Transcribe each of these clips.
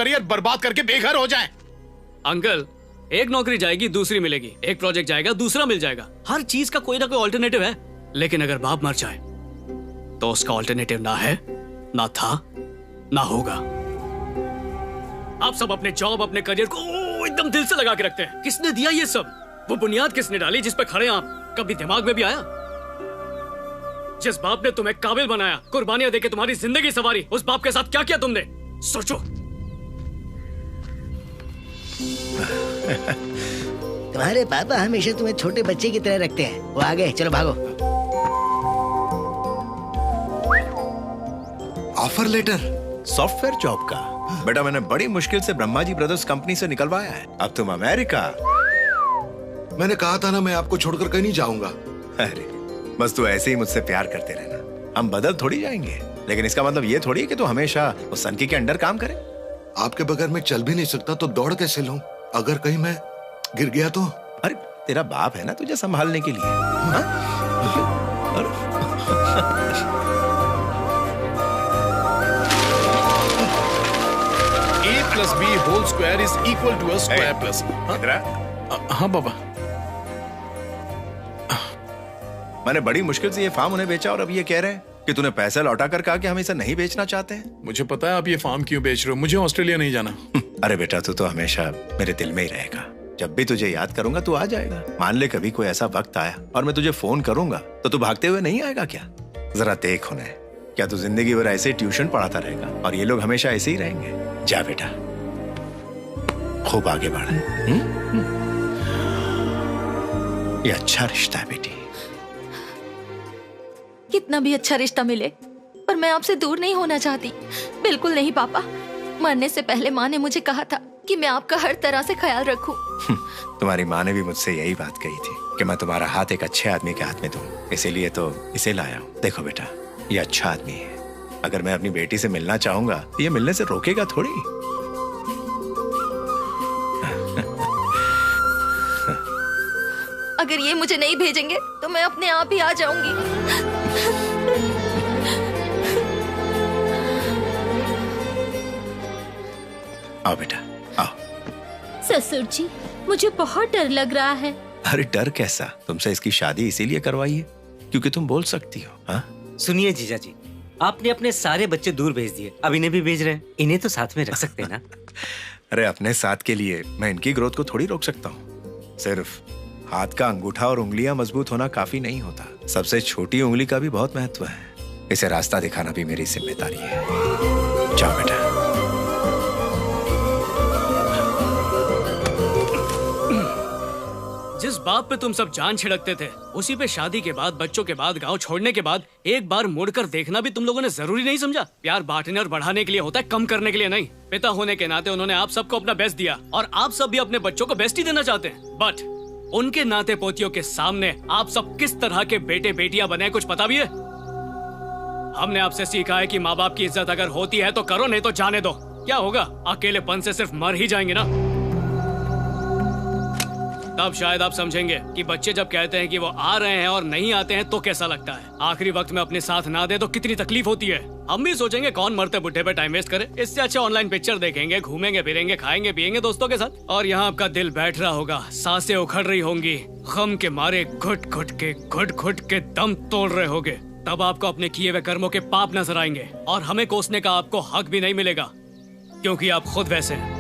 Career बर्बाद करके बेघर हो जाएं। अंकल, एक नौकरी जाएगी दूसरी मिलेगी, एक प्रोजेक्ट जाएगा दूसरा मिल जाएगा, हर चीज का कोई ना कोई ऑल्टरनेटिव है। लेकिन अगर बाप मर जाए तो उसका ऑल्टरनेटिव ना है, ना था, ना होगा। आप सब अपने जॉब, अपने करियर को एकदम दिल से लगा के रखते हैं। किसने दिया ये सब? वो बुनियाद किसने डाली जिस पे खड़े हैं आप? कभी दिमाग में भी आया? जिस बाप ने तुम्हें काबिल बनाया, कुर्बानियां देके तुम्हारी जिंदगी संवारी, उस बाप के साथ क्या किया तुमने? सोचो। तुम्हारे पापा हमेशा तुम्हें छोटे बच्चे की तरह रखते हैं। वो आ गए, चलो भागो। ऑफर लेटर सॉफ्टवेयर जॉब का। बेटा मैंने बड़ी मुश्किल से ब्रह्मा जी ब्रदर्स कंपनी से निकलवाया है। अब तुम अमेरिका। मैंने कहा था ना, मैं आपको छोड़कर कहीं नहीं जाऊंगा। अरे बस तू ऐसे ही मुझसे प्यार करते रहना, हम बदल थोड़ी जाएंगे। लेकिन इसका मतलब ये थोड़ी है कि तू हमेशा उस सनकी के अंडर काम करे। आपके बगैर मैं चल भी नहीं सकता, तो दौड़ कैसे लूं? अगर कहीं मैं गिर गया तो? अरे तेरा बाप है ना तुझे संभालने के लिए। A+B² is equal to a square plus। हाँ बाबा। मैंने बड़ी मुश्किल से ये फार्म उन्हें बेचा और अब ये कह रहे हैं कि तूने पैसा लौटा कर कहा कि हम इसे नहीं बेचना चाहते हैं। मुझे पता है आप ये फार्म क्यों बेच रहे हो। मुझे ऑस्ट्रेलिया नहीं जाना। अरे बेटा तू तो हमेशा मेरे दिल में ही रहेगा। जब भी तुझे याद करूंगा तू आ जाएगा। मान ले कभी कोई ऐसा वक्त आया और मैं तुझे फोन करूंगा तो तू भागते हुए नहीं आएगा क्या? जरा देख उन्हें, क्या तू जिंदगी भर ऐसे ट्यूशन पढ़ाता रहेगा और ये लोग हमेशा ऐसे ही रहेंगे? जा बेटा, खूब आगे बढ़। ये अच्छा रिश्ता है बेटी। कितना भी अच्छा रिश्ता मिले, पर मैं आपसे दूर नहीं होना चाहती। बिल्कुल नहीं पापा। मरने से पहले माँ ने मुझे कहा था कि मैं आपका हर तरह से ख्याल रखूं। तुम्हारी माँ ने भी मुझसे यही बात कही थी कि मैं तुम्हारा हाथ एक अच्छे आदमी के हाथ में दूं। इसीलिए तो इसे लाया हूं। देखो बेटा, ये अच्छा आदमी है। अगर मैं अपनी बेटी से मिलना चाहूंगा तो ये मिलने से रोकेगा थोड़ी। अगर ये मुझे नहीं भेजेंगे तो मैं अपने आप ही आ जाऊंगी। आओ बेटा, आओ। ससुर जी, मुझे बहुत डर लग रहा है। अरे डर कैसा? तुमसे इसकी शादी इसीलिए करवाई है क्योंकि तुम बोल सकती हो। हाँ सुनिए जीजा जी, आपने अपने सारे बच्चे दूर भेज दिए, अब इन्हें भी भेज रहे हैं। इन्हें तो साथ में रख सकते हैं ना? अरे अपने साथ के लिए मैं इनकी ग्रोथ को थोड़ी रोक सकता हूँ। सिर्फ हाथ का अंगूठा और उंगलियां मजबूत होना काफी नहीं होता। सबसे छोटी उंगली का भी बहुत महत्व है। इसे रास्ता दिखाना भी मेरी जिम्मेदारी है। जाओ बेटा। जिस बाप पे तुम सब जान छिड़कते थे, उसी पे शादी के बाद, बच्चों के बाद, गांव छोड़ने के बाद एक बार मुड़कर देखना भी तुम लोगों ने जरूरी नहीं समझा? प्यार बांटने और बढ़ाने के लिए होता है, कम करने के लिए नहीं। पिता होने के नाते उन्होंने आप सबको अपना बेस्ट दिया और आप सब भी अपने बच्चों को बेस्ट ही देना चाहते हैं। बट उनके नाते पोतियों के सामने आप सब किस तरह के बेटे बेटियां बने, कुछ पता भी है? हमने आपसे सीखा है कि माँ बाप की इज्जत अगर होती है तो करो, नहीं तो जाने दो। क्या होगा? अकेलेपन से सिर्फ मर ही जाएंगे ना। तब शायद आप समझेंगे कि बच्चे जब कहते हैं कि वो आ रहे हैं और नहीं आते हैं तो कैसा लगता है। आखिरी वक्त में अपने साथ ना दे तो कितनी तकलीफ होती है। हम भी सोचेंगे कौन मरते बुढ़े पे टाइम वेस्ट करे, इससे अच्छा ऑनलाइन पिक्चर देखेंगे, घूमेंगे फिरेंगे, खाएंगे पिएंगे दोस्तों के साथ। और यहाँ आपका दिल बैठ रहा होगा, सांसें उखड़ रही होंगी, गम के मारे घुट घुट के दम तोड़ रहे होगे। तब आपको अपने किए हुए कर्मों के पाप नजर आएंगे और हमें कोसने का आपको हक भी नहीं मिलेगा, क्योंकि आप खुद वैसे हैं।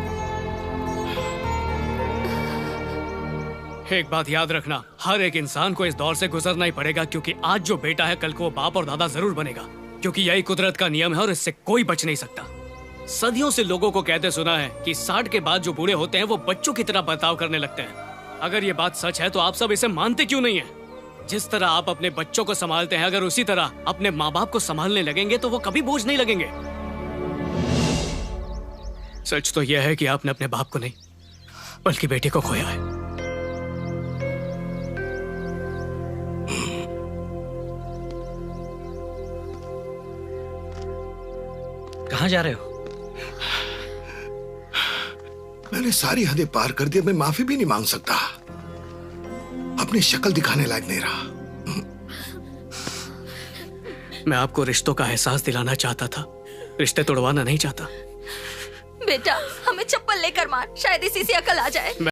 एक बात याद रखना, हर एक इंसान को इस दौर से गुजरना ही पड़ेगा, क्योंकि आज जो बेटा है कल को वो बाप और दादा जरूर बनेगा, क्योंकि यही कुदरत का नियम है और इससे कोई बच नहीं सकता। सदियों से लोगों को कहते सुना है कि 60 के बाद जो बूढ़े होते हैं वो बच्चों की तरह बर्ताव करने लगते हैं। अगर ये बात सच है तो आप सब इसे मानते क्यों नहीं है? जिस तरह आप अपने बच्चों को संभालते हैं, अगर उसी तरह अपने माँ बाप को संभालने लगेंगे तो वो कभी बोझ नहीं लगेंगे। सच तो यह है कि आपने अपने बाप को नहीं बल्कि बेटे को खोया है। कहाँ जा रहे हो? मैंने सारी हदें पार कर दी, मैं माफी भी नहीं मांग सकता। अपनी शक्ल दिखाने लायक नहीं रहा। मैं आपको रिश्तों का एहसास दिलाना चाहता था, रिश्ते तोड़वाना नहीं चाहता। बेटा हमें चप्पल लेकर मार, शायद इसी से अकल आ जाए।